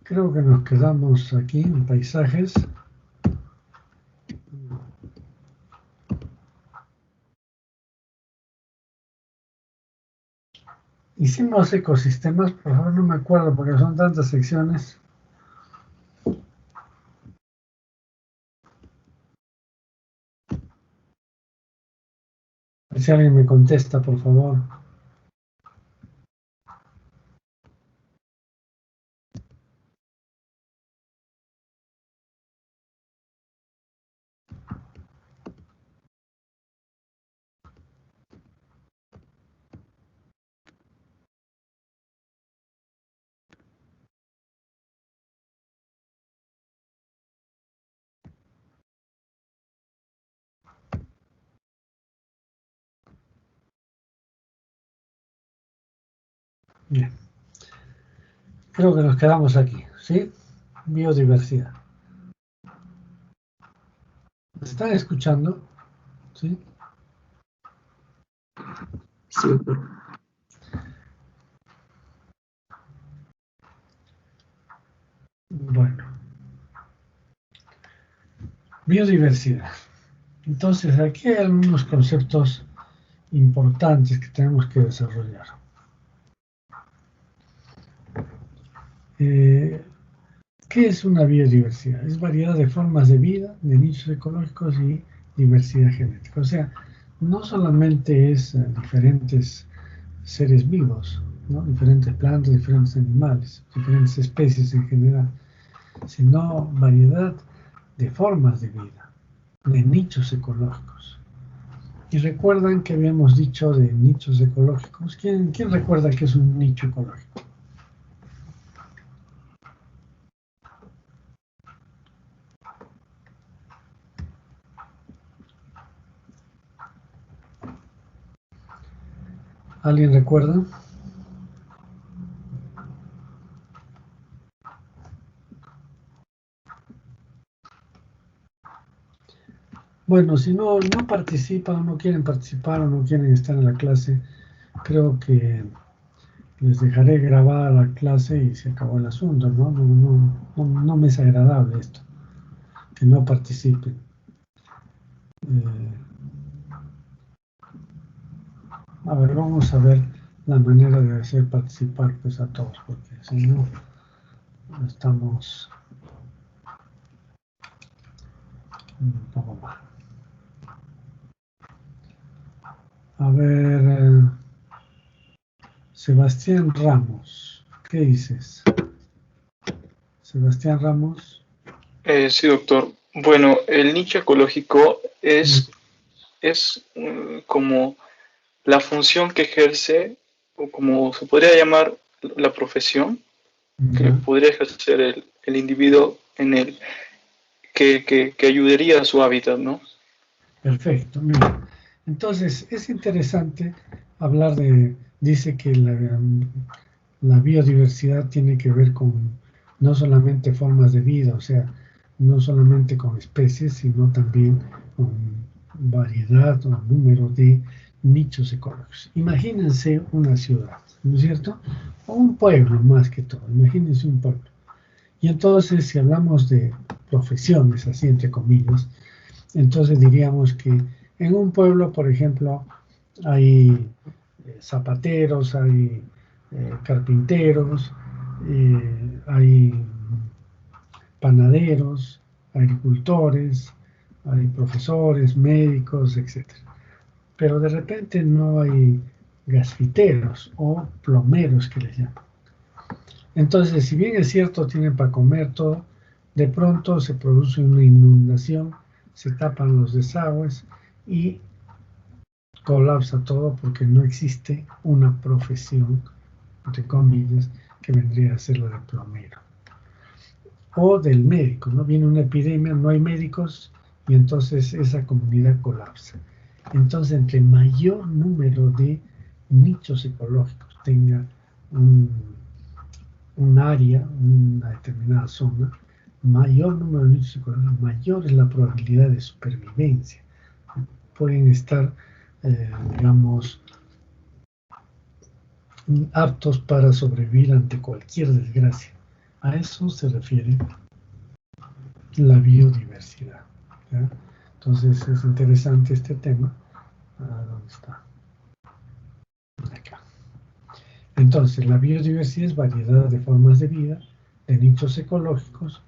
Creo que nos quedamos aquí en paisajes. Hicimos ecosistemas, por favor, no me acuerdo porque son tantas secciones. A ver si alguien me contesta, por favor. Bien. Creo que nos quedamos aquí, ¿sí? Biodiversidad. ¿Me están escuchando? ¿Sí? Sí, doctor. Bueno. Biodiversidad. Entonces, aquí hay algunos conceptos importantes que tenemos que desarrollar. ¿Qué es una biodiversidad? Es variedad de formas de vida, de nichos ecológicos y diversidad genética. O sea, no solamente es diferentes seres vivos, ¿no? Diferentes plantas, diferentes animales, diferentes especies en general, sino variedad de formas de vida, de nichos ecológicos. Y recuerdan que habíamos dicho de nichos ecológicos. ¿Quién recuerda qué es un nicho ecológico? ¿Alguien recuerda? Bueno, si no participan o no quieren participar o no quieren estar en la clase, creo que les dejaré grabar la clase y se acabó el asunto, ¿no? No me es agradable esto, que no participen. A ver, vamos a ver la manera de hacer participar pues a todos, porque si no estamos un poco mal. A ver, Sebastián Ramos, ¿qué dices? Sebastián Ramos. Sí, doctor. Bueno, el nicho ecológico es como la función que ejerce, o como se podría llamar la profesión, que podría ejercer el individuo en el que ayudaría a su hábitat, ¿no? Perfecto, mira. Entonces, es interesante hablar dice que la biodiversidad tiene que ver con no solamente formas de vida, o sea, no solamente con especies, sino también con variedad o número de nichos ecológicos. Imagínense una ciudad, ¿no es cierto? O un pueblo más que todo, imagínense un pueblo. Y entonces, si hablamos de profesiones, así entre comillas, entonces diríamos que en un pueblo, por ejemplo, hay zapateros, hay carpinteros, hay panaderos, agricultores, hay profesores, médicos, etc. Pero de repente no hay gasfiteros o plomeros que les llaman. Entonces, si bien es cierto, tienen para comer todo, de pronto se produce una inundación, se tapan los desagües y colapsa todo porque no existe una profesión, entre comillas, que vendría a ser la de plomero. O del médico, ¿no? Viene una epidemia, no hay médicos y entonces esa comunidad colapsa. Entonces, entre mayor número de nichos ecológicos tenga un área, una determinada zona, mayor número de nichos ecológicos, mayor es la probabilidad de supervivencia. Pueden estar, digamos, aptos para sobrevivir ante cualquier desgracia. A eso se refiere la biodiversidad. ¿Ya? Entonces es interesante este tema. ¿Dónde está? Acá. Entonces, la biodiversidad es variedad de formas de vida, de nichos ecológicos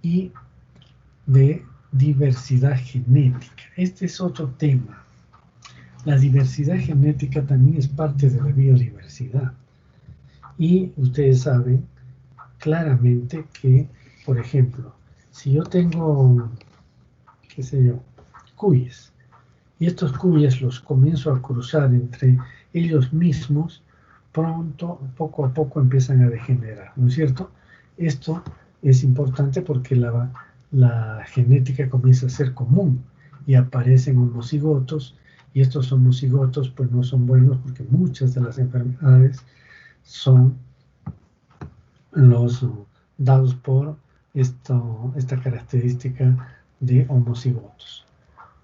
y de diversidad genética. Este es otro tema. La diversidad genética también es parte de la biodiversidad. Y ustedes saben claramente que, por ejemplo, si yo tengo, qué sé yo, cuyes, y estos cuyes los comienzo a cruzar entre ellos mismos, pronto, poco a poco empiezan a degenerar, ¿no es cierto? Esto es importante porque la genética comienza a ser común y aparecen homocigotos, y estos homocigotos pues no son buenos porque muchas de las enfermedades son los dados por esta característica de homocigotos.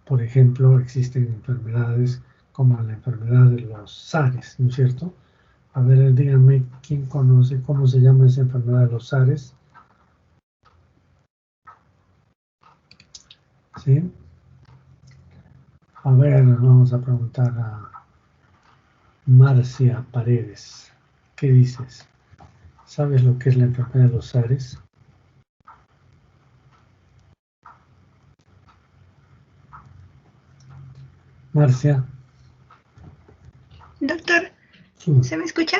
Por ejemplo, existen enfermedades como la enfermedad de los SARS, ¿no es cierto? A ver, díganme, ¿quién conoce cómo se llama esa enfermedad de los SARS? ¿Sí? A ver, vamos a preguntar a Marcia Paredes. ¿Qué dices? ¿Sabes lo que es la enfermedad de los SARS? Marcia. Doctor, Sí. ¿se me escucha?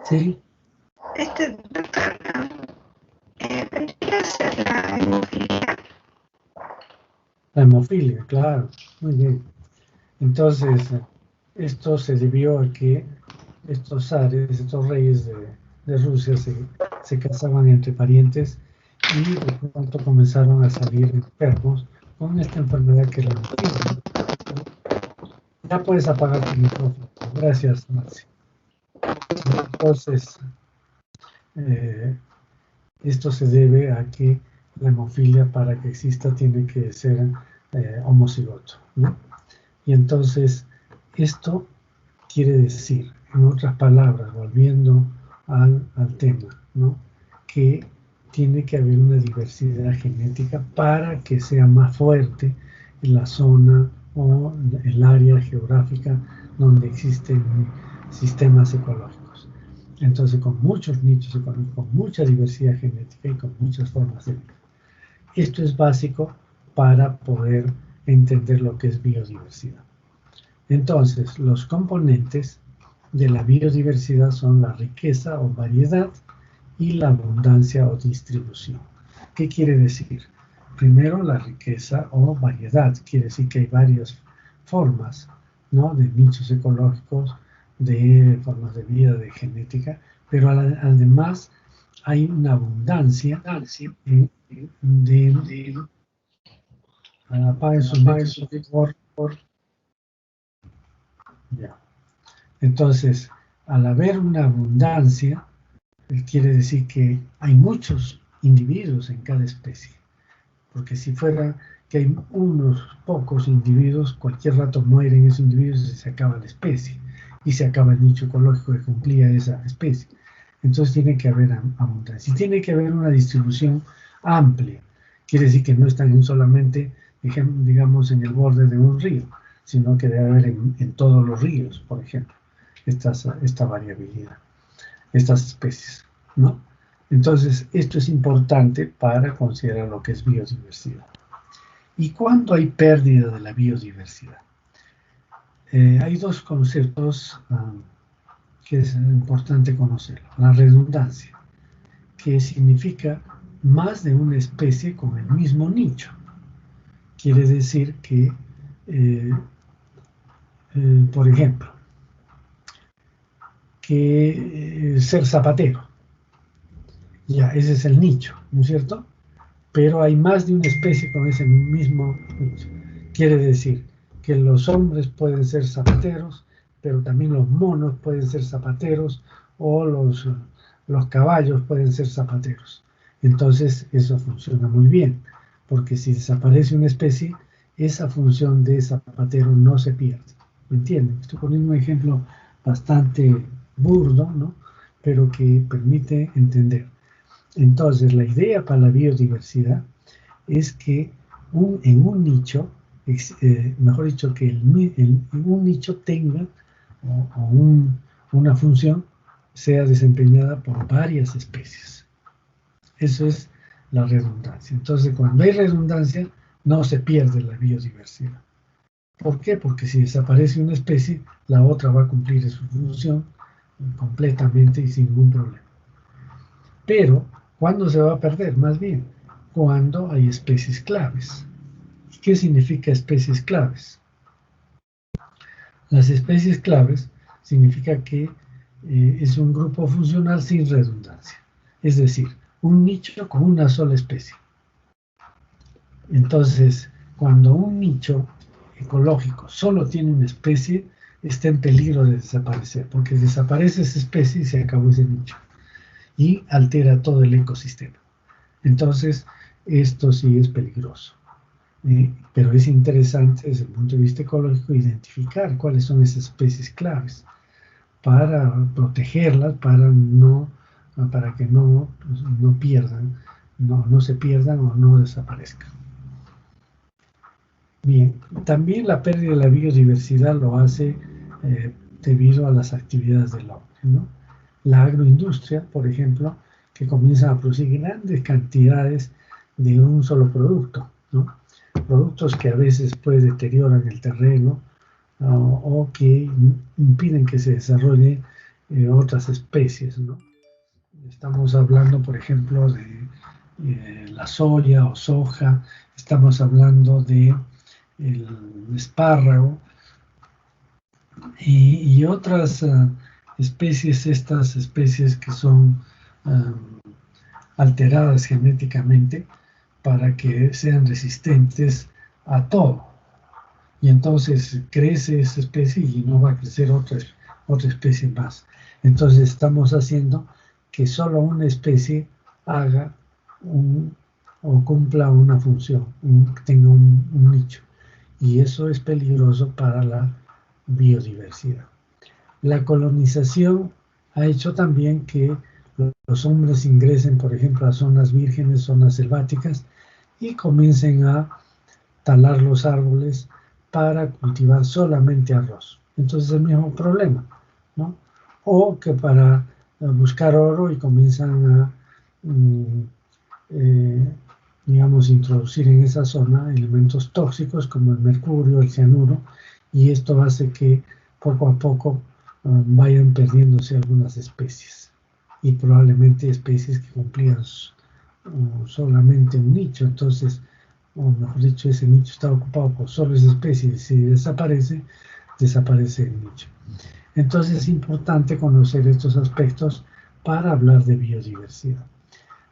Sí. Doctor, ¿vendría a ser la hemofilia? La hemofilia, claro. Muy bien. Entonces, esto se debió a que estos zares, estos reyes de Rusia se casaban entre parientes y de pronto comenzaron a salir enfermos con esta enfermedad que es la hemofilia. Ya puedes apagar tu micrófono. Gracias, Marcia. Entonces, esto se debe a que la hemofilia, para que exista, tiene que ser homocigoto, ¿no? Y entonces, esto quiere decir, en otras palabras, volviendo al tema, ¿no? Que tiene que haber una diversidad genética para que sea más fuerte en la zona o el área geográfica donde existen sistemas ecológicos. Entonces, con muchos nichos ecológicos, con mucha diversidad genética y con muchas formas de vida. Esto es básico para poder entender lo que es biodiversidad. Entonces, los componentes de la biodiversidad son la riqueza o variedad y la abundancia o distribución. ¿Qué quiere decir? Primero, la riqueza o variedad. Quiere decir que hay varias formas, ¿no?, de nichos ecológicos, de formas de vida, de genética, pero además hay una abundancia de apaguen sus micrófonos, por ya. Entonces, al haber una abundancia, quiere decir que hay muchos individuos en cada especie. Porque si fuera que hay unos pocos individuos, cualquier rato mueren esos individuos y se acaba la especie. Y se acaba el nicho ecológico que cumplía esa especie. Entonces tiene que haber abundancia. Y tiene que haber una distribución amplia. Quiere decir que no están solamente, digamos, en el borde de un río, sino que debe haber en todos los ríos, por ejemplo, esta variabilidad, estas especies, ¿no? Entonces, esto es importante para considerar lo que es biodiversidad. ¿Y cuándo hay pérdida de la biodiversidad? Hay dos conceptos que es importante conocer. La redundancia, que significa más de una especie con el mismo nicho. Quiere decir que, por ejemplo, que ser zapatero. Ya, ese es el nicho, ¿no es cierto? Pero hay más de una especie con ese mismo nicho. Quiere decir que los hombres pueden ser zapateros, pero también los monos pueden ser zapateros, o los caballos pueden ser zapateros. Entonces eso funciona muy bien, porque si desaparece una especie, esa función de zapatero no se pierde. ¿Me entienden? Estoy poniendo un ejemplo bastante burdo, ¿no?, pero que permite entender. Entonces, la idea para la biodiversidad es que en un nicho, mejor dicho, que un nicho tenga una función sea desempeñada por varias especies. Eso es la redundancia. Entonces, cuando hay redundancia, no se pierde la biodiversidad. ¿Por qué? Porque si desaparece una especie, la otra va a cumplir su función completamente y sin ningún problema. Pero, ¿cuándo se va a perder? Más bien, cuando hay especies claves. ¿Qué significa especies claves? Las especies claves significa que es un grupo funcional sin redundancia. Es decir, un nicho con una sola especie. Entonces, cuando un nicho ecológico solo tiene una especie, está en peligro de desaparecer, porque desaparece esa especie y se acabó ese nicho. Y altera todo el ecosistema. Entonces, esto sí es peligroso. Pero es interesante desde el punto de vista ecológico identificar cuáles son esas especies claves para protegerlas, para que no pierdan, no se pierdan o no desaparezcan. Bien, también la pérdida de la biodiversidad lo hace debido a las actividades del hombre, ¿no? La agroindustria, por ejemplo, que comienza a producir grandes cantidades de un solo producto, ¿no? Productos que a veces pues deterioran el terreno o que impiden que se desarrollen otras especies, ¿no? Estamos hablando, por ejemplo, de la soya o soja, estamos hablando de el espárrago y otras especies, estas especies que son alteradas genéticamente para que sean resistentes a todo. Y entonces crece esa especie y no va a crecer otra especie más. Entonces estamos haciendo que solo una especie haga o cumpla una función, tenga un nicho. Y eso es peligroso para la biodiversidad. La colonización ha hecho también que los hombres ingresen, por ejemplo, a zonas vírgenes, zonas selváticas, y comiencen a talar los árboles para cultivar solamente arroz. Entonces el mismo problema, ¿no? O que para buscar oro y comienzan a, digamos, introducir en esa zona elementos tóxicos como el mercurio, el cianuro, y esto hace que poco a poco vayan perdiéndose algunas especies y probablemente especies que cumplían solamente un nicho. Entonces, o mejor dicho, ese nicho está ocupado por solo esa especie y si desaparece el nicho. Entonces es importante conocer estos aspectos para hablar de biodiversidad.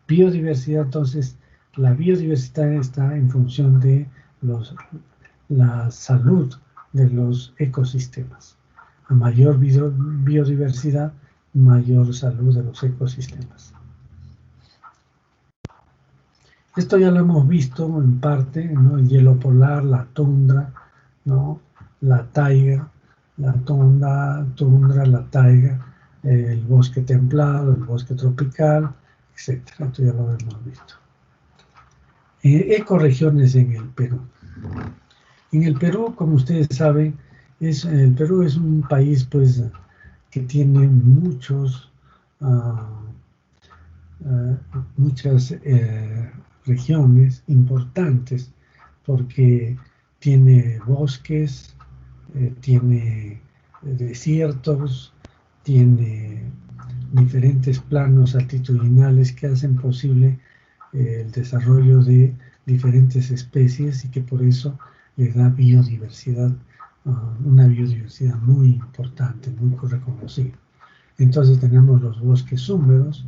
Biodiversidad, entonces, la biodiversidad está en función de la salud de los ecosistemas. A mayor biodiversidad, mayor salud de los ecosistemas. Esto ya lo hemos visto en parte, ¿no? El hielo polar, la tundra, ¿no? La taiga, la tundra, la taiga, el bosque templado, el bosque tropical, etc. Esto ya lo hemos visto. Ecorregiones en el Perú. En el Perú, como ustedes saben, el Perú es un país pues que tiene muchas regiones importantes porque tiene bosques, tiene desiertos, tiene diferentes planos altitudinales que hacen posible el desarrollo de diferentes especies y que por eso le da biodiversidad, una biodiversidad muy importante, muy reconocida. Entonces tenemos los bosques húmedos,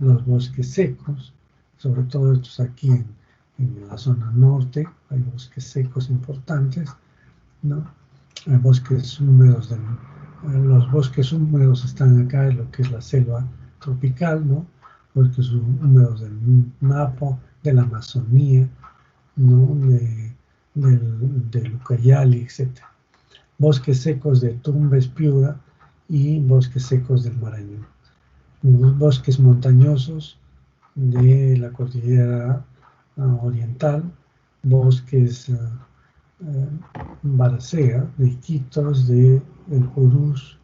los bosques secos, sobre todo estos aquí en la zona norte, hay bosques secos importantes, ¿no? Hay bosques húmedos, los bosques húmedos están acá en lo que es la selva tropical, ¿no? Bosques húmedos del Napo, de la Amazonía, ¿no? Del Ucayali, etc. Bosques secos de Tumbes, Piura y bosques secos del Marañón. Bosques montañosos de la cordillera oriental, bosques Baracea, de Iquitos, de El Purús,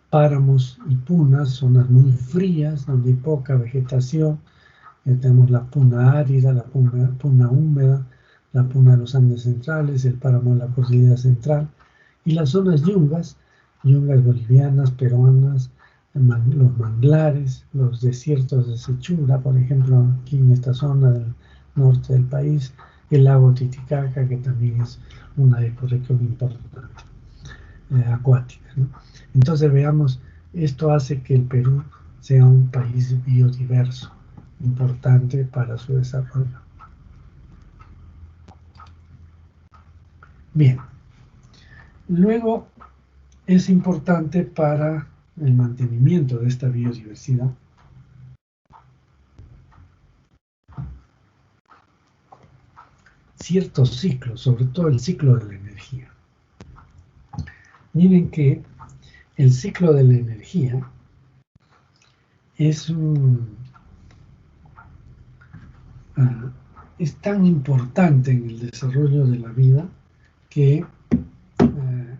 páramos y punas, zonas muy frías, donde hay poca vegetación. Tenemos la puna árida, la puna húmeda, la puna de los Andes centrales, el páramo de la cordillera central, y las zonas yungas bolivianas, peruanas, los manglares, los desiertos de Sechura, por ejemplo, aquí en esta zona del norte del país, el lago Titicaca, que también es una ecorregión importante, acuática, ¿no? Entonces veamos, esto hace que el Perú sea un país biodiverso, importante para su desarrollo. Bien, luego es importante para el mantenimiento de esta biodiversidad ciertos ciclos, sobre todo el ciclo de la energía. Miren que el ciclo de la energía es tan importante en el desarrollo de la vida que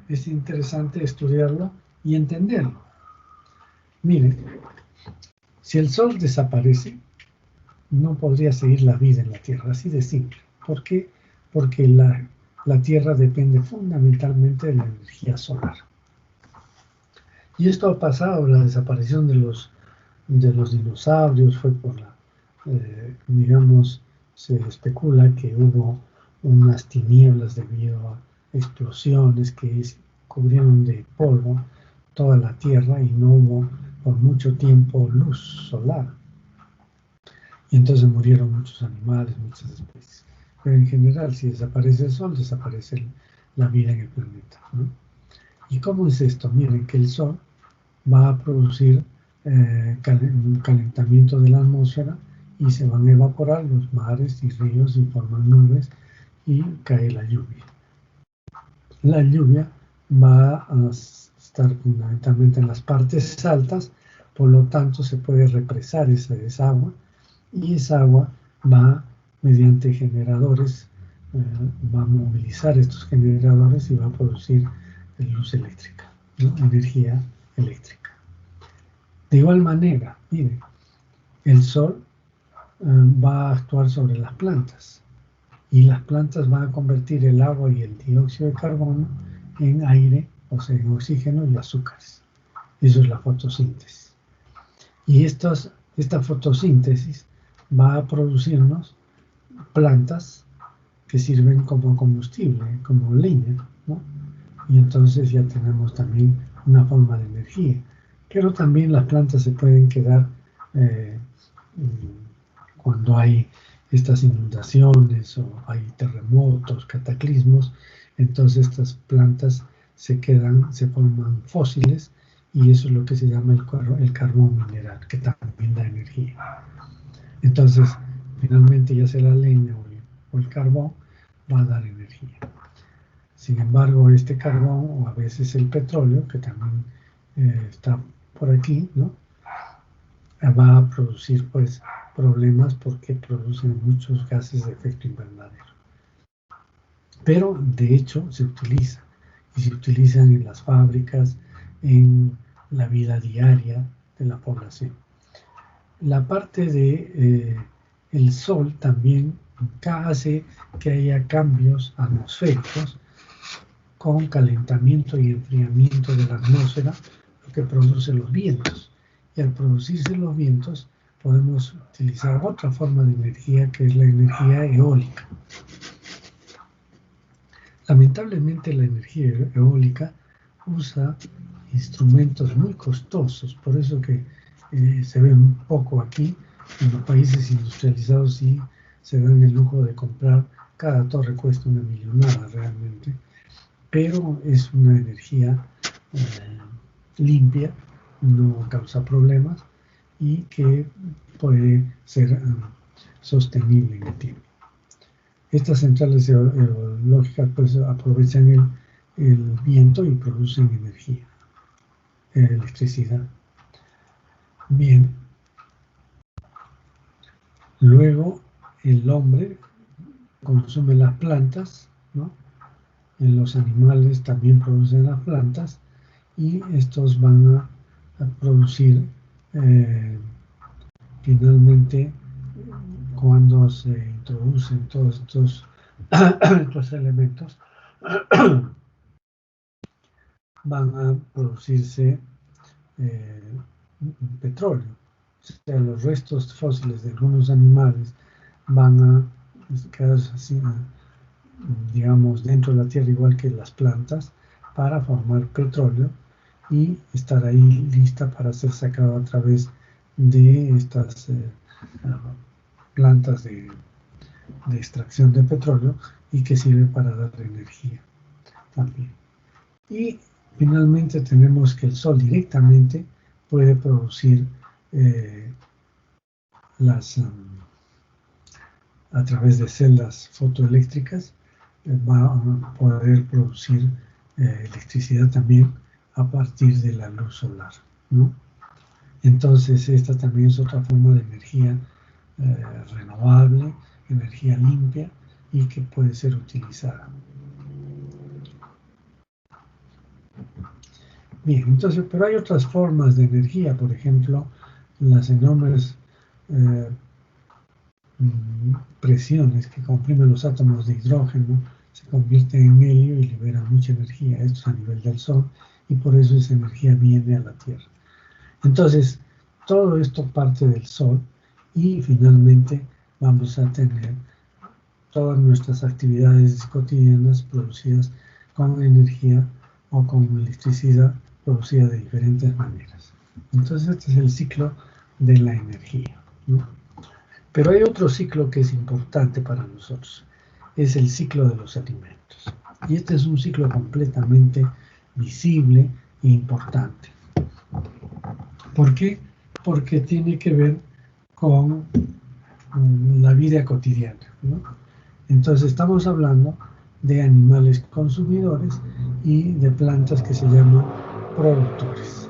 es interesante estudiarlo y entenderlo. Miren, si el Sol desaparece, no podría seguir la vida en la Tierra, así de simple. ¿Por qué? Porque la Tierra depende fundamentalmente de la energía solar. Y esto ha pasado, la desaparición de los dinosaurios fue por digamos, se especula que hubo unas tinieblas debido a explosiones que cubrieron de polvo toda la Tierra y no hubo por mucho tiempo luz solar. Y entonces murieron muchos animales, muchas especies. Pero en general, si desaparece el Sol, desaparece la vida en el planeta, ¿no? ¿Y cómo es esto? Miren que el Sol va a producir un calentamiento de la atmósfera y se van a evaporar los mares y ríos y forman nubes y cae la lluvia. La lluvia va a estar fundamentalmente en las partes altas, por lo tanto se puede represar esa agua y esa agua va mediante generadores, va a movilizar estos generadores y va a producir luz eléctrica, ¿no? Energía eléctrica. De igual manera, miren, el Sol va a actuar sobre las plantas y las plantas van a convertir el agua y el dióxido de carbono en aire, o sea, en oxígeno y azúcares. Eso es la fotosíntesis. Y esta fotosíntesis va a producirnos plantas que sirven como combustible, como leña, ¿no? Y entonces ya tenemos también una forma de energía. Pero también las plantas se pueden quedar cuando hay estas inundaciones o hay terremotos, cataclismos, entonces estas plantas se forman fósiles y eso es lo que se llama el carbón mineral, que también da energía. Entonces, finalmente ya sea la leña o el carbón va a dar energía. Sin embargo, este carbón o a veces el petróleo, que también está por aquí, ¿no? Va a producir pues problemas porque producen muchos gases de efecto invernadero. Pero de hecho se utiliza y se utilizan en las fábricas, en la vida diaria de la población. La parte de el Sol también hace que haya cambios atmosféricos con calentamiento y enfriamiento de la atmósfera, lo que produce los vientos. Y al producirse los vientos, podemos utilizar otra forma de energía, que es la energía eólica. Lamentablemente, la energía eólica usa instrumentos muy costosos, por eso que se ve un poco aquí. En los países industrializados sí se dan el lujo de comprar, cada torre cuesta una millonada realmente, pero es una energía limpia, no causa problemas y que puede ser sostenible en el tiempo. Estas centrales eológicas pues aprovechan el viento y producen energía, electricidad. Bien. Luego el hombre consume las plantas, ¿no? Los animales también producen las plantas y estos van a producir finalmente, cuando se introducen todos estos elementos, van a producirse petróleo. O sea, los restos fósiles de algunos animales van a quedarse así, digamos, dentro de la tierra, igual que las plantas, para formar petróleo y estar ahí lista para ser sacado a través de estas plantas de extracción de petróleo, y que sirve para dar energía también. Y finalmente tenemos que el Sol directamente puede producir a través de celdas fotoeléctricas, va a poder producir electricidad también a partir de la luz solar, ¿no? Entonces esta también es otra forma de energía renovable, energía limpia y que puede ser utilizada. Bien, entonces, pero hay otras formas de energía, por ejemplo, las enormes presiones que comprimen los átomos de hidrógeno se convierten en helio y liberan mucha energía. Esto es a nivel del Sol y por eso esa energía viene a la Tierra. Entonces, todo esto parte del Sol y finalmente vamos a tener todas nuestras actividades cotidianas producidas con energía o con electricidad producida de diferentes maneras. Entonces, este es el ciclo de la energía, ¿no? Pero hay otro ciclo que es importante para nosotros, es el ciclo de los alimentos. Y este es un ciclo completamente visible e importante. ¿Por qué? Porque tiene que ver con la vida cotidiana, ¿no? Entonces estamos hablando de animales consumidores y de plantas que se llaman productores.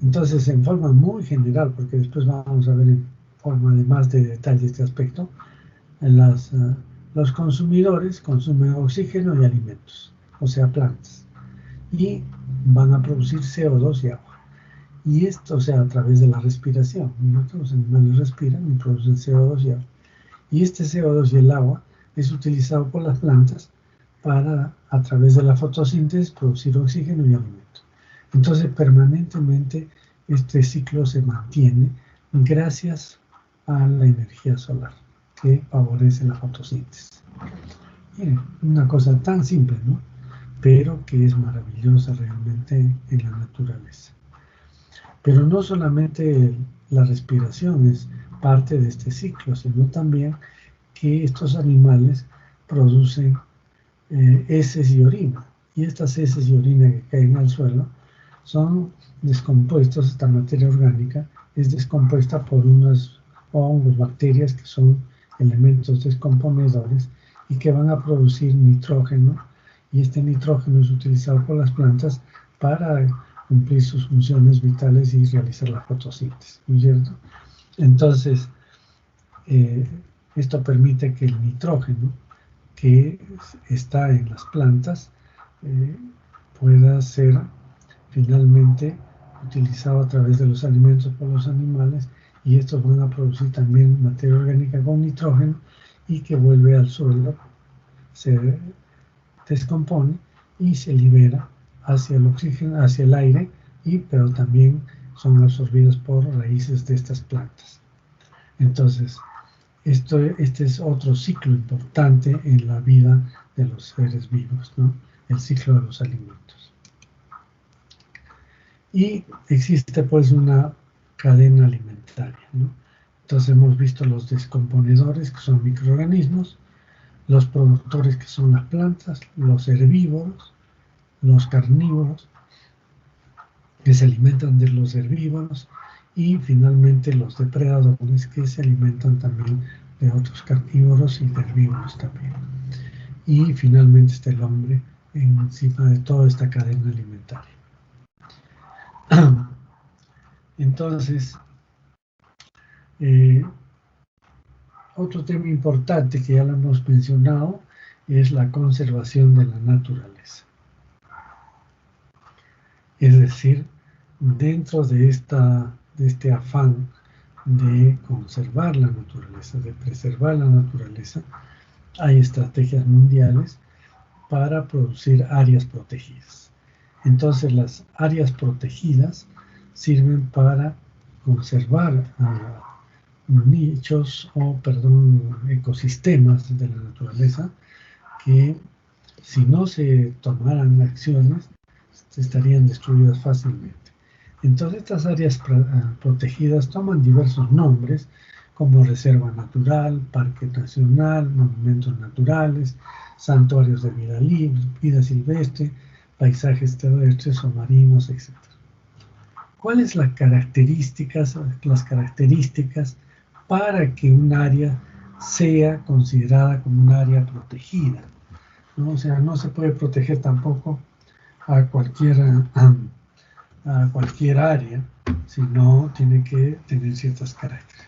Entonces, en forma muy general, porque después vamos a ver en forma de más de detalle este aspecto, los consumidores consumen oxígeno y alimentos, o sea, plantas, y van a producir CO2 y agua. Y esto, o sea, a través de la respiración. Los animales respiran y producen CO2 y agua. Y este CO2 y el agua es utilizado por las plantas para, a través de la fotosíntesis, producir oxígeno y alimentos. Entonces, permanentemente este ciclo se mantiene gracias a la energía solar que favorece la fotosíntesis. Miren, una cosa tan simple, ¿no? Pero que es maravillosa realmente en la naturaleza. Pero no solamente la respiración es parte de este ciclo, sino también que estos animales producen heces y orina. Y estas heces y orina que caen al suelo son descompuestos, esta materia orgánica es descompuesta por unos hongos, bacterias que son elementos descomponedores y que van a producir nitrógeno, y este nitrógeno es utilizado por las plantas para cumplir sus funciones vitales y realizar la fotosíntesis, ¿no es cierto? Entonces, esto permite que el nitrógeno que está en las plantas pueda ser finalmente utilizado a través de los alimentos por los animales, y estos van a producir también materia orgánica con nitrógeno y que vuelve al suelo, se descompone y se libera hacia el oxígeno, hacia el aire, pero también son absorbidos por raíces de estas plantas. Entonces, este es otro ciclo importante en la vida de los seres vivos, ¿no? El ciclo de los alimentos. Y existe pues una cadena alimentaria, ¿no? Entonces hemos visto los descomponedores, que son microorganismos, los productores, que son las plantas, los herbívoros, los carnívoros, que se alimentan de los herbívoros, y finalmente los depredadores, que se alimentan también de otros carnívoros y de herbívoros también. Y finalmente está el hombre encima de toda esta cadena alimentaria. Entonces, otro tema importante que ya lo hemos mencionado es la conservación de la naturaleza. Es decir, dentro de este afán de conservar la naturaleza, de preservar la naturaleza, hay estrategias mundiales para producir áreas protegidas. Entonces, las áreas protegidas sirven para conservar ecosistemas de la naturaleza que, si no se tomaran acciones, estarían destruidas fácilmente. Entonces, estas áreas protegidas toman diversos nombres, como reserva natural, parque nacional, monumentos naturales, santuarios de vida libre, vida silvestre, paisajes terrestres o marinos, etc. ¿Cuáles las características para que un área sea considerada como un área protegida? ¿No? O sea, no se puede proteger tampoco a cualquier área, sino tiene que tener ciertas características.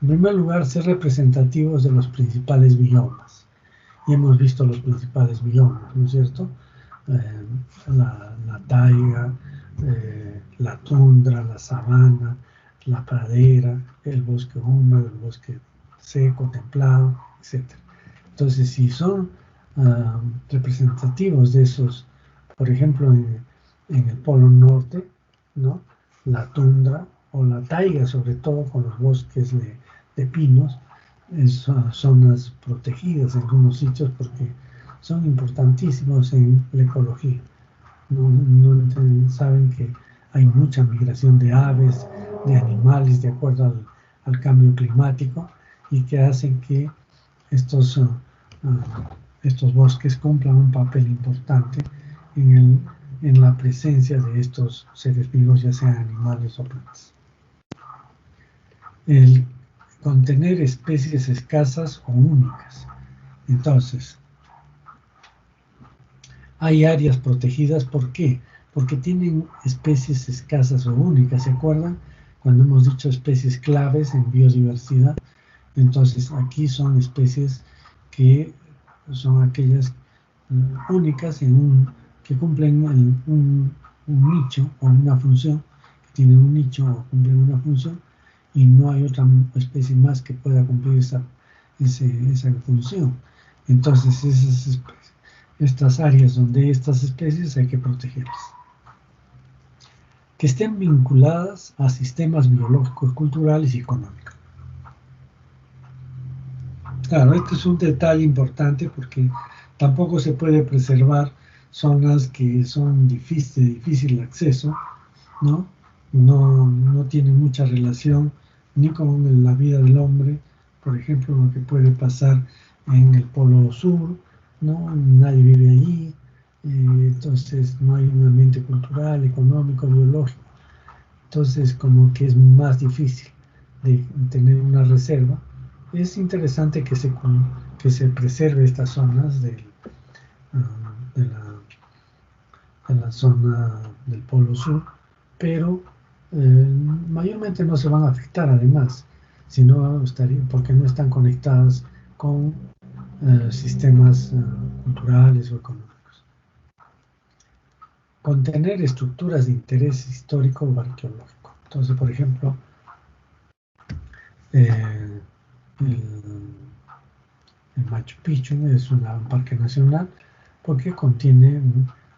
En primer lugar, ser representativos de los principales biomas. Y hemos visto los principales biomas, ¿no es cierto? La taiga, la tundra, la sabana, la pradera, el bosque húmedo, el bosque seco, templado, etc. Entonces, si son representativos de esos, por ejemplo, en el Polo Norte, ¿no? La tundra o la taiga, sobre todo con los bosques de pinos, son zonas protegidas en algunos sitios porque son importantísimos en la ecología. Saben que hay mucha migración de aves, de animales, de acuerdo al cambio climático, y que hacen que estos bosques cumplan un papel importante en la presencia de estos seres vivos, ya sean animales o plantas. El contener especies escasas o únicas. Entonces, hay áreas protegidas, ¿por qué? Porque tienen especies escasas o únicas, ¿se acuerdan? Cuando hemos dicho especies claves en biodiversidad, entonces aquí son especies que son aquellas únicas que cumplen un nicho o una función, que tienen un nicho o cumplen una función, y no hay otra especie más que pueda cumplir esa función. Entonces, estas áreas donde estas especies hay que protegerlas. Que estén vinculadas a sistemas biológicos, culturales y económicos. Claro, este es un detalle importante porque tampoco se puede preservar zonas que son de difícil acceso, ¿no? No tienen mucha relación ni con la vida del hombre, por ejemplo, lo que puede pasar en el Polo Sur, ¿no? Nadie vive allí, entonces no hay un ambiente cultural, económico, biológico. Entonces, como que es más difícil de tener una reserva. Es interesante que se preserve estas zonas de la zona del Polo Sur, pero mayormente no se van a afectar además, porque no están conectadas con sistemas culturales o económicos. Contener estructuras de interés histórico o arqueológico. Entonces, por ejemplo, el Machu Picchu es un parque nacional porque contiene,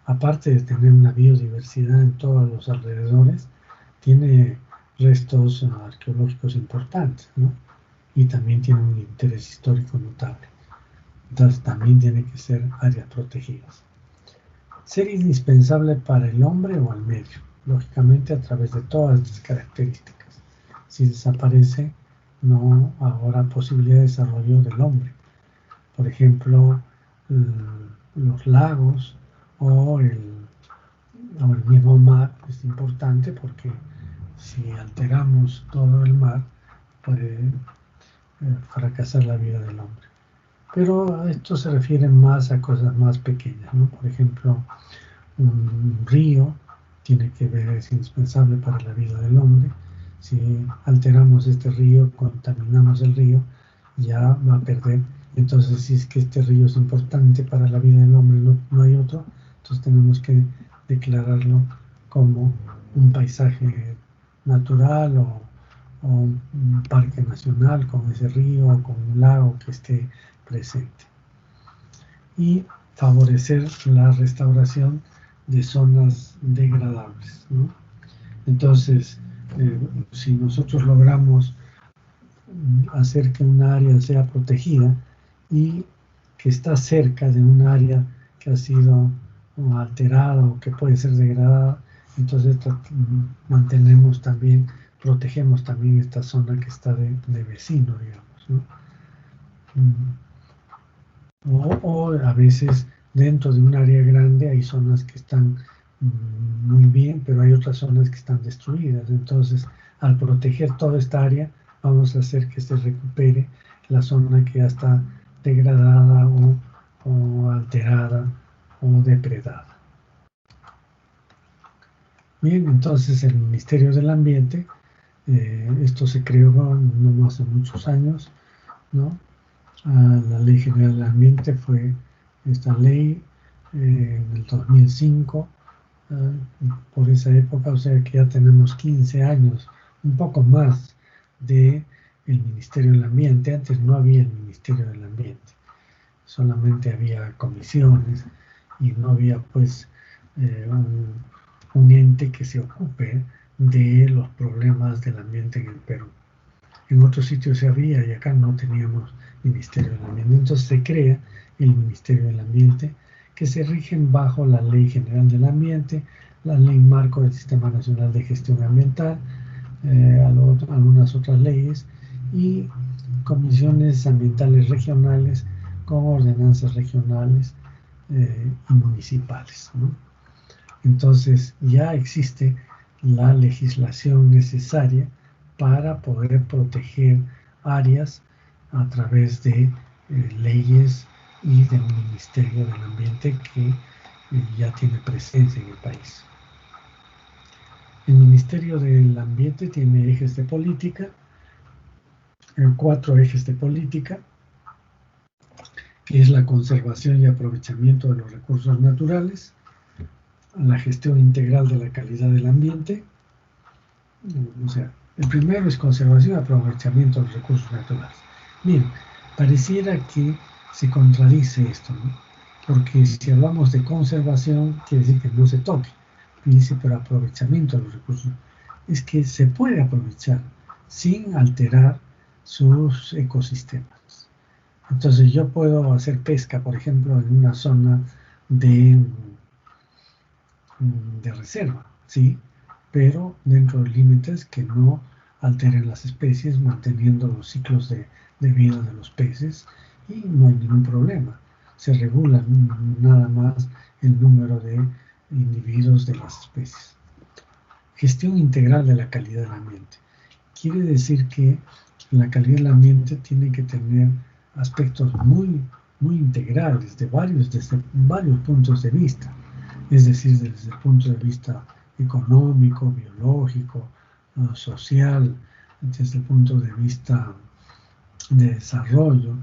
aparte de tener una biodiversidad en todos los alrededores, tiene restos arqueológicos importantes, ¿no? Y también tiene un interés histórico notable. Entonces también tiene que ser áreas protegidas. Ser indispensable para el hombre o al medio, lógicamente a través de todas estas características. Si desaparece, no habrá posibilidad de desarrollo del hombre. Por ejemplo, los lagos o el mismo mar es importante porque si alteramos todo el mar puede fracasar la vida del hombre. Pero esto se refiere más a cosas más pequeñas, ¿no? Por ejemplo, un río es indispensable para la vida del hombre. Si alteramos este río, contaminamos el río, ya va a perder. Entonces, si es que este río es importante para la vida del hombre, no hay otro, entonces tenemos que declararlo como un paisaje natural o un parque nacional con ese río o con un lago que esté presente. Y favorecer la restauración de zonas degradables, ¿no? Entonces, si nosotros logramos hacer que una área sea protegida y que está cerca de un área que ha sido alterada o que puede ser degradada, entonces mantenemos también, protegemos también esta zona que está de vecino, digamos, ¿no? O a veces dentro de un área grande hay zonas que están muy bien, pero hay otras zonas que están destruidas. Entonces, al proteger toda esta área, vamos a hacer que se recupere la zona que ya está degradada o alterada o depredada. Bien, entonces el Ministerio del Ambiente, esto se creó no hace muchos años, ¿no? La Ley General del Ambiente fue esta ley en el 2005, por esa época, o sea que ya tenemos 15 años, un poco más de el Ministerio del Ambiente. Antes no había el Ministerio del Ambiente, solamente había comisiones y no había pues un ente que se ocupe de los problemas del ambiente en el Perú. En otros sitios se había y acá no teníamos Ministerio del Ambiente. Entonces se crea el Ministerio del Ambiente, que se rigen bajo la Ley General del Ambiente, la Ley Marco del Sistema Nacional de Gestión Ambiental, algunas otras leyes y comisiones ambientales regionales con ordenanzas regionales y municipales, ¿no? Entonces ya existe la legislación necesaria para poder proteger áreas a través de leyes y de un Ministerio del Ambiente que ya tiene presencia en el país. El Ministerio del Ambiente tiene ejes de política, 4 ejes de política, que es la conservación y aprovechamiento de los recursos naturales, la gestión integral de la calidad del ambiente, o sea, el primero es conservación y aprovechamiento de los recursos naturales. Miren, pareciera que se contradice esto, ¿no? Porque si hablamos de conservación, quiere decir que no se toque. Y dice, pero aprovechamiento de los recursos. Es que se puede aprovechar sin alterar sus ecosistemas. Entonces yo puedo hacer pesca, por ejemplo, en una zona de reserva, ¿sí? Pero dentro de límites que no alteren las especies, manteniendo los ciclos de vida de los peces y no hay ningún problema. Se regula nada más el número de individuos de las especies. Gestión integral de la calidad del ambiente. Quiere decir que la calidad del ambiente tiene que tener aspectos muy integrales desde varios puntos de vista. Es decir, desde el punto de vista económico, biológico, social, desde el punto de vista de desarrollo,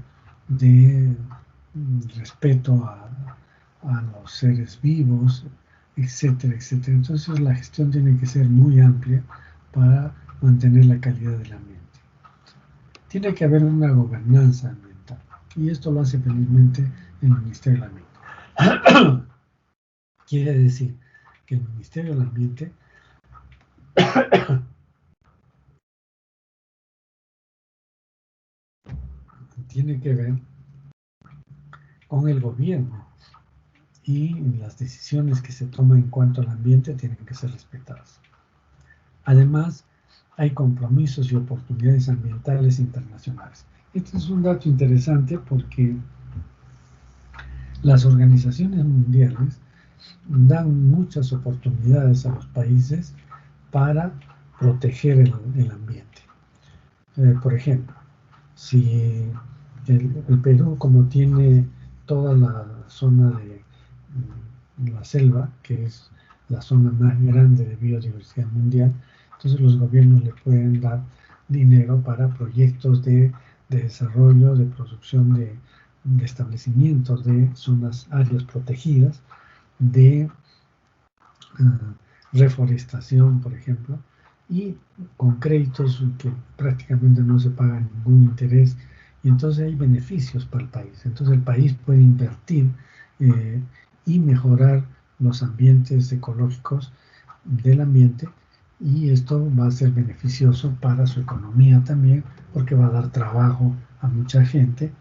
de respeto a los seres vivos, etcétera, etcétera. Entonces la gestión tiene que ser muy amplia para mantener la calidad del ambiente. Tiene que haber una gobernanza ambiental y esto lo hace felizmente el Ministerio del Ambiente. Quiere decir que el Ministerio del Ambiente tiene que ver con el gobierno y las decisiones que se toman en cuanto al ambiente tienen que ser respetadas. Además, hay compromisos y oportunidades ambientales internacionales. Este es un dato interesante porque las organizaciones mundiales dan muchas oportunidades a los países para proteger el ambiente. Por ejemplo, si el Perú, como tiene toda la zona de la selva, que es la zona más grande de biodiversidad mundial, entonces los gobiernos le pueden dar dinero para proyectos de de desarrollo, de producción de establecimientos, de zonas, áreas protegidas, de reforestación, por ejemplo, y con créditos que prácticamente no se paga ningún interés, y entonces hay beneficios para el país. Entonces el país puede invertir y mejorar los ambientes ecológicos del ambiente, y esto va a ser beneficioso para su economía también, porque va a dar trabajo a mucha gente,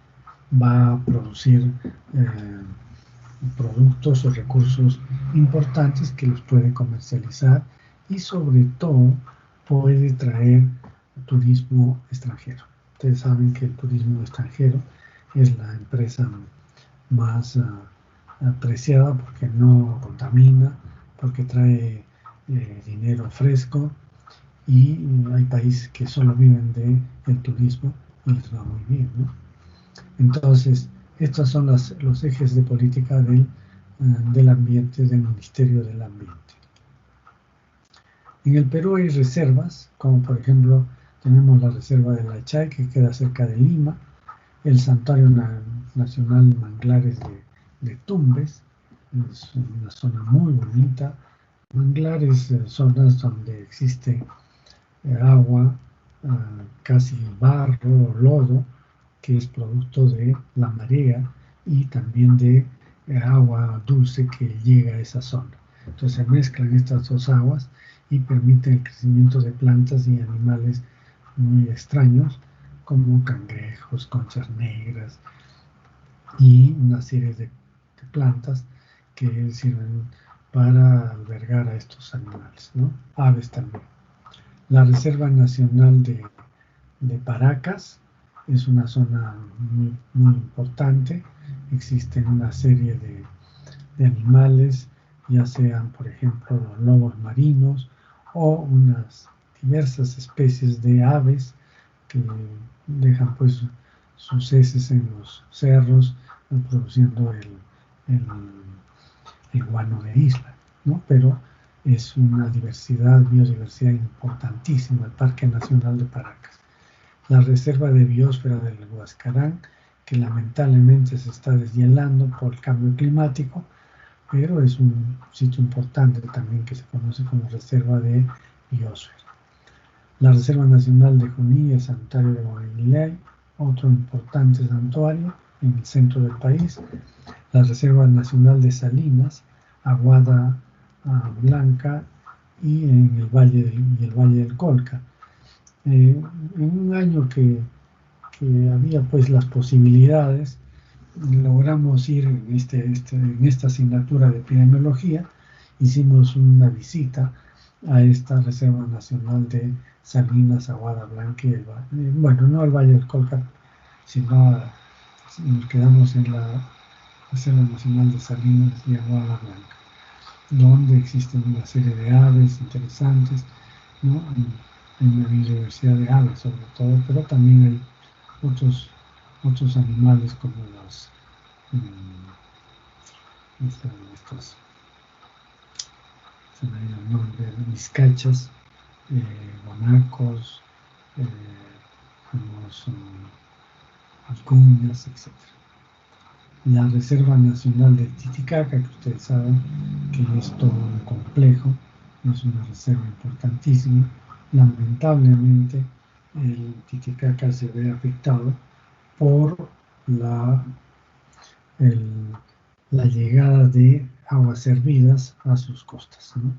va a producir productos o recursos importantes que los puede comercializar, y sobre todo puede traer turismo extranjero. Ustedes saben que el turismo extranjero es la empresa más apreciada porque no contamina, porque trae dinero fresco, y hay países que solo viven del turismo y les va muy bien, ¿no? Entonces, estos son los ejes de política del ambiente, del Ministerio del Ambiente. En el Perú hay reservas, como por ejemplo tenemos la reserva de La Chay, que queda cerca de Lima, el Santuario Nacional Manglares de Tumbes, es una zona muy bonita. Manglares, zonas donde existe agua, casi barro o lodo, que es producto de la marea y también de agua dulce que llega a esa zona. Entonces se mezclan estas dos aguas y permiten el crecimiento de plantas y animales muy extraños, como cangrejos, conchas negras y una serie de plantas que sirven para albergar a estos animales, ¿no? Aves también. La Reserva Nacional de Paracas es una zona muy, muy importante. Existen una serie de animales, ya sean, por ejemplo, los lobos marinos o unas diversas especies de aves que dejan pues sus heces en los cerros, produciendo el guano de isla, ¿no? Pero es una biodiversidad importantísima, el Parque Nacional de Paracas. La Reserva de Biosfera del Huascarán, que lamentablemente se está deshielando por el cambio climático, pero es un sitio importante también que se conoce como Reserva de Biosfera. La Reserva Nacional de Junín, el Santuario de Guainilay, otro importante santuario en el centro del país. La Reserva Nacional de Salinas, Aguada Blanca y en el Valle del Colca. En un año que había pues las posibilidades, logramos ir en esta asignatura de epidemiología, hicimos una visita a esta Reserva Nacional de Salinas, Aguada Blanca y bueno, no al Valle del Colca, sino nos quedamos en la Reserva Nacional de Salinas y Aguada Blanca, donde existen una serie de aves interesantes, ¿no? Hay una biodiversidad de aves sobre todo, pero también hay otros animales como estos, se me ha ido el nombre, vizcachas, guanacos, vicuñas, etc. La Reserva Nacional del Titicaca, que ustedes saben que es todo un complejo, es una reserva importantísima. Lamentablemente el Titicaca se ve afectado por la llegada de aguas hervidas a sus costas, ¿no?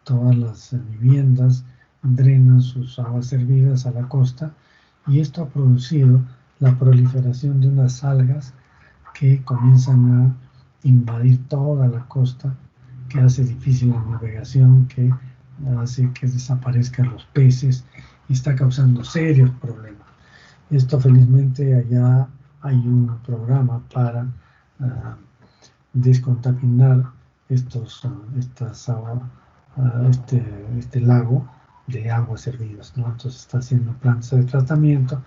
Todas las viviendas drenan sus aguas hervidas a la costa, y esto ha producido la proliferación de unas algas que comienzan a invadir toda la costa, que hace difícil la navegación, que hace que desaparezcan los peces y está causando serios problemas. Esto felizmente allá hay un programa para descontaminar este lago de aguas hervidas, ¿no? Entonces está haciendo plantas de tratamiento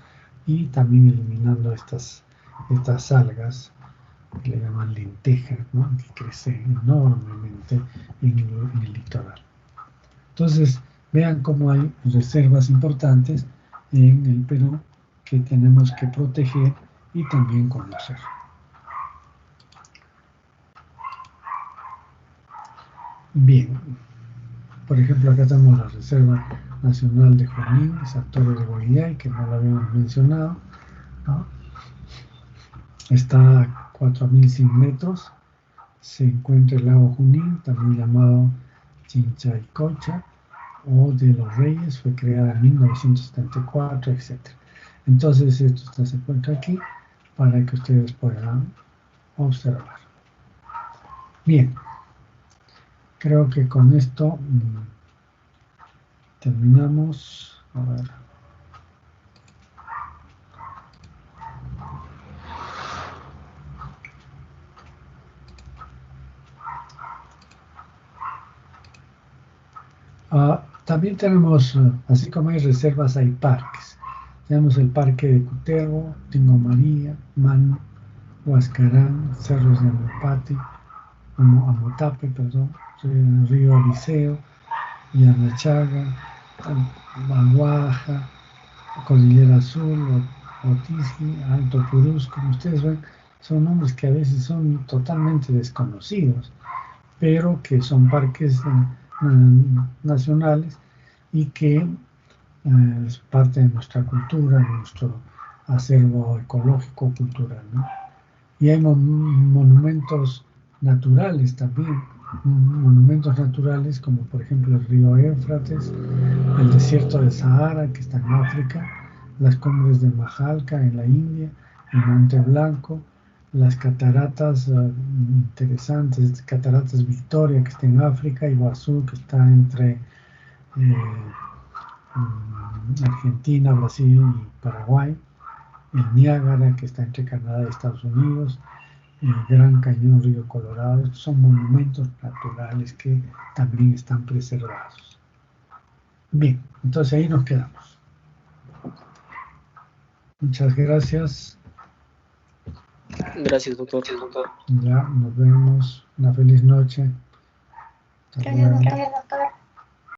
y también eliminando estas algas que le llaman lenteja, ¿no? Que crecen enormemente en el litoral. Entonces vean cómo hay reservas importantes en el Perú que tenemos que proteger y también conocer. Bien, por ejemplo, acá tenemos la Reserva Nacional de Junín, Sartori de Goyay, que no lo habíamos mencionado, ¿no? Está a 4.100 metros, se encuentra el lago Junín, también llamado Chinchaycocha o de los Reyes, fue creada en 1974, etc. Entonces esto se encuentra aquí para que ustedes puedan observar. Bien, creo que con esto terminamos. A ver. También tenemos, así como hay reservas, hay parques. Tenemos el parque de Cutervo, Tingo María, Manu, Huascarán, Cerros de Amotape, perdón, Río Abiseo, Yanachaga, Baguaja, Cordillera Azul, Otisli, Alto Purús. Como ustedes ven, son nombres que a veces son totalmente desconocidos, pero que son parques nacionales y que es parte de nuestra cultura, de nuestro acervo ecológico cultural, ¿no? Y hay monumentos naturales también, monumentos naturales como por ejemplo el río Éufrates, el desierto de Sahara que está en África, las cumbres de Majalca en la India, el Monte Blanco, las cataratas interesantes, cataratas Victoria que está en África, Iguazú que está entre Argentina, Brasil y Paraguay, el Niágara que está entre Canadá y Estados Unidos, el Gran Cañón Río Colorado. Estos son monumentos naturales que también están preservados. Bien, entonces ahí nos quedamos. Muchas gracias. Gracias, doctor. Ya, nos vemos. Una feliz noche. Hasta luego. Gracias, doctor.